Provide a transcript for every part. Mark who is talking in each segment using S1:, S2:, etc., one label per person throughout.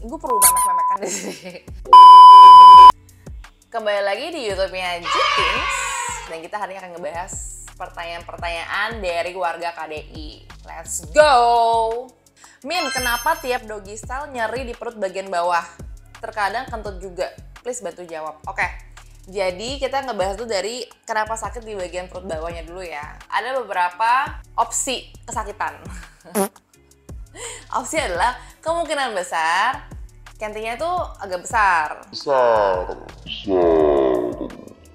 S1: Gue perlu memek-memekan di sini. Kembali lagi di YouTube-nya Jitings, dan kita hari ini akan ngebahas pertanyaan-pertanyaan dari warga KDI. Let's go! Min, kenapa tiap doggy style nyeri di perut bagian bawah? Terkadang kentut juga. Please bantu jawab. Oke. Jadi kita ngebahas tuh dari kenapa sakit di bagian perut bawahnya dulu ya. Ada beberapa opsi kesakitan. Opsi adalah kemungkinan besar kentinya tuh agak besar.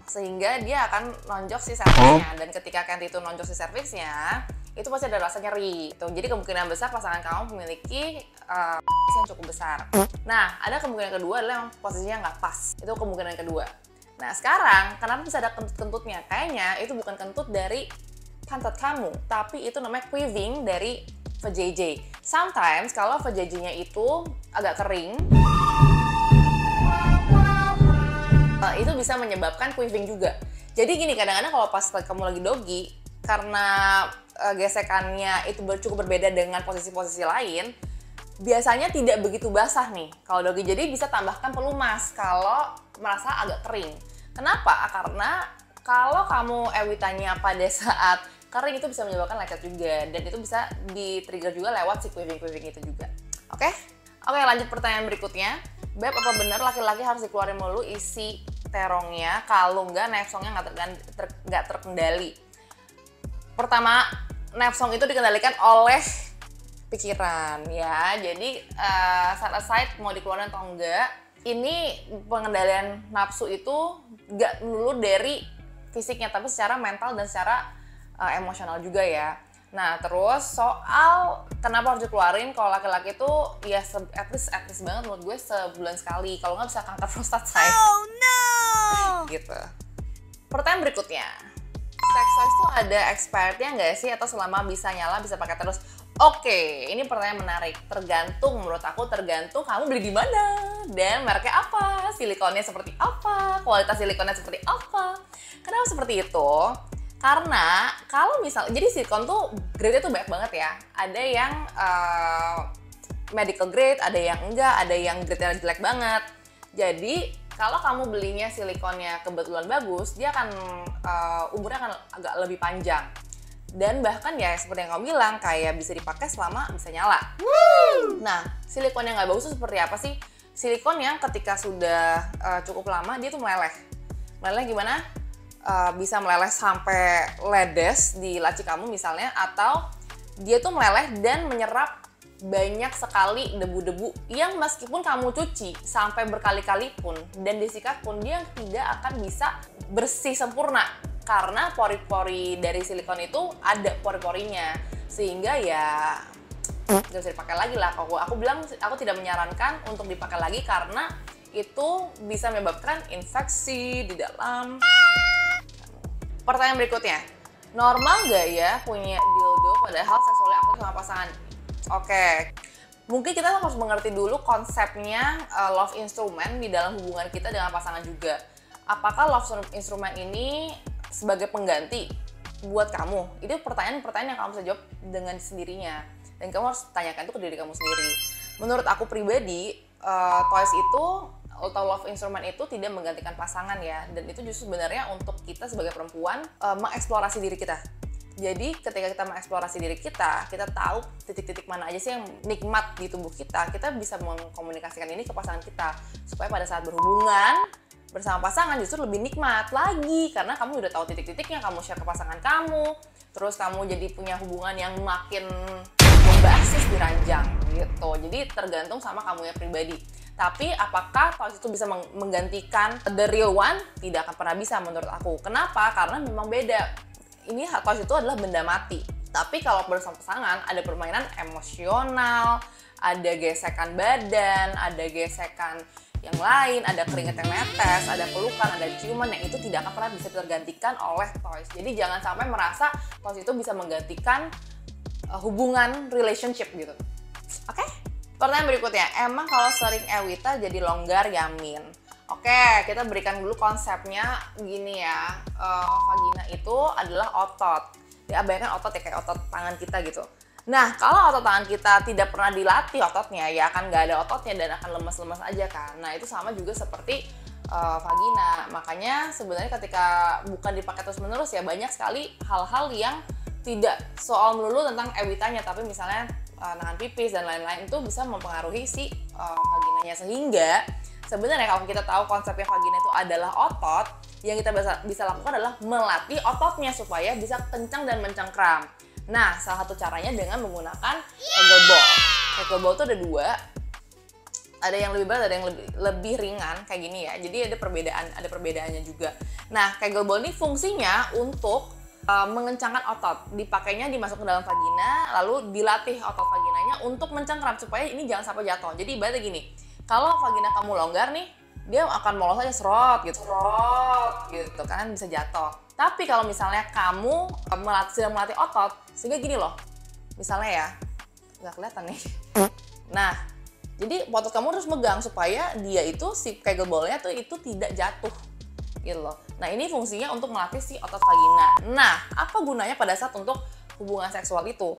S1: Sehingga dia akan nonjok si serviksnya. Dan ketika kenti itu nonjok si serviksnya, itu pasti ada rasa nyeri. Jadi kemungkinan besar pasangan kamu memiliki yang cukup besar. Nah, ada kemungkinan kedua adalah yang posisinya nggak pas. Itu kemungkinan kedua. Nah, sekarang kenapa bisa ada kentut-kentutnya? Kayaknya itu bukan kentut dari pantat kamu, tapi itu namanya queeving dari VJJ. Sometimes kalau VJJ-nya itu agak kering, itu bisa menyebabkan queeving juga. Jadi gini, kadang-kadang kalau pas kamu lagi doggy, karena gesekannya itu cukup berbeda dengan posisi-posisi lain, biasanya tidak begitu basah nih kalau doggy. Jadi bisa tambahkan pelumas kalau merasa agak kering. Kenapa? Karena kalau kamu ewitannya pada saat kering itu bisa menyebabkan lecet juga, dan itu bisa di-trigger juga lewat si queeving itu juga. Oke, lanjut pertanyaan berikutnya. Beb, apa benar laki-laki harus dikeluarin mulu isi terongnya kalau nggak nafsongnya nggak terkendali? Pertama, nafsong itu dikendalikan oleh pikiran ya. Jadi set aside mau dikeluarin atau enggak, ini pengendalian nafsu itu nggak melulu dari fisiknya, tapi secara mental dan secara emosional juga ya. Nah, terus soal kenapa harus dikeluarin, kalau laki-laki tuh ya at least banget menurut gue sebulan sekali. Kalau nggak bisa kanker prostat, say. Oh no! Gitu. Pertanyaan berikutnya. Sex toys tuh ada expirednya nggak sih, atau selama bisa nyala bisa pakai terus? Oke, ini pertanyaan menarik. Tergantung, menurut aku tergantung kamu beli di mana dan mereknya apa, silikonnya seperti apa, kualitas silikonnya seperti apa. Kenapa seperti itu? Karena kalau misal, jadi silikon tuh grade-nya tuh banyak banget ya. Ada yang medical grade, ada yang enggak, ada yang grade-nya jelek banget. Jadi kalau kamu belinya silikonnya kebetulan bagus, dia akan umurnya akan agak lebih panjang. Dan bahkan ya seperti yang kamu bilang, kayak bisa dipakai selama bisa nyala. Nah, silikon yang nggak bagus itu seperti apa sih? Silikon yang ketika sudah cukup lama, dia tuh meleleh. Meleleh gimana? Bisa meleleh sampai ledes di laci kamu misalnya, atau dia tuh meleleh dan menyerap banyak sekali debu-debu yang meskipun kamu cuci sampai berkali-kali pun dan disikat pun, dia tidak akan bisa bersih sempurna karena pori-pori dari silikon itu ada pori-porinya, sehingga ya nggak bisa dipakai lagi lah. Kalau aku bilang, aku tidak menyarankan untuk dipakai lagi karena itu bisa menyebabkan infeksi di dalam. Pertanyaan berikutnya, normal nggak ya punya dildo padahal seksualnya aktif sama pasangan? Oke, mungkin kita harus mengerti dulu konsepnya love instrument di dalam hubungan kita dengan pasangan juga. Apakah love instrument ini sebagai pengganti buat kamu? Itu pertanyaan-pertanyaan yang kamu bisa jawab dengan sendirinya. Dan kamu harus tanyakan itu ke diri kamu sendiri. Menurut aku pribadi, toys itu atau love instrument itu tidak menggantikan pasangan ya, dan itu justru sebenarnya untuk kita sebagai perempuan mengeksplorasi diri kita. Jadi ketika kita mengeksplorasi diri kita tahu titik-titik mana aja sih yang nikmat di tubuh kita bisa mengkomunikasikan ini ke pasangan kita, supaya pada saat berhubungan bersama pasangan justru lebih nikmat lagi, karena kamu udah tahu titik-titiknya, kamu share ke pasangan kamu, terus kamu jadi punya hubungan yang makin berbasis di ranjang gitu. Jadi tergantung sama kamu ya pribadi. Tapi apakah toys itu bisa menggantikan the real one? Tidak akan pernah bisa menurut aku. Kenapa? Karena memang beda. Ini toys itu adalah benda mati. Tapi kalau bersama pasangan ada permainan emosional, ada gesekan badan, ada gesekan yang lain, ada keringat yang netes, ada pelukan, ada ciuman, yang itu tidak akan pernah bisa tergantikan oleh toys. Jadi jangan sampai merasa toys itu bisa menggantikan hubungan relationship gitu. Oke? Pertanyaan berikutnya, emang kalau sering ewita jadi longgar ya, Min? Oke, kita berikan dulu konsepnya gini ya. Vagina itu adalah otot. Ya, bayangkan otot ya, kayak otot tangan kita gitu. Nah, kalau otot tangan kita tidak pernah dilatih ototnya, ya akan nggak ada ototnya dan akan lemas-lemas aja kan. Nah, itu sama juga seperti vagina. Makanya sebenarnya ketika bukan dipakai terus-menerus ya banyak sekali hal-hal yang tidak soal melulu tentang ewitanya, tapi misalnya nahan pipis dan lain-lain itu bisa mempengaruhi si vaginanya. Sehingga sebenarnya kalau kita tahu konsepnya vagina itu adalah otot, yang kita bisa lakukan adalah melatih ototnya supaya bisa kencang dan mencengkram. Nah, salah satu caranya dengan menggunakan Kegel Ball. Kegel Ball itu ada dua, ada yang lebih berat, ada yang lebih ringan kayak gini ya. Jadi ada perbedaannya juga. Nah, Kegel Ball ini fungsinya untuk mengencangkan otot. Dipakainya dimasuk ke dalam vagina, lalu dilatih otot vaginanya untuk mencengkram supaya ini jangan sampai jatuh. Jadi ibaratnya gini, kalau vagina kamu longgar nih, dia akan molos aja serot gitu kan, bisa jatuh. Tapi kalau misalnya kamu sedang melatih otot, sehingga gini loh, misalnya ya, nggak kelihatan nih. Nah, jadi otot kamu harus megang supaya dia itu si Kegel Ball-nya tuh itu tidak jatuh gitu loh. Nah, ini fungsinya untuk melatih si otot vagina. Nah, apa gunanya pada saat untuk hubungan seksual itu?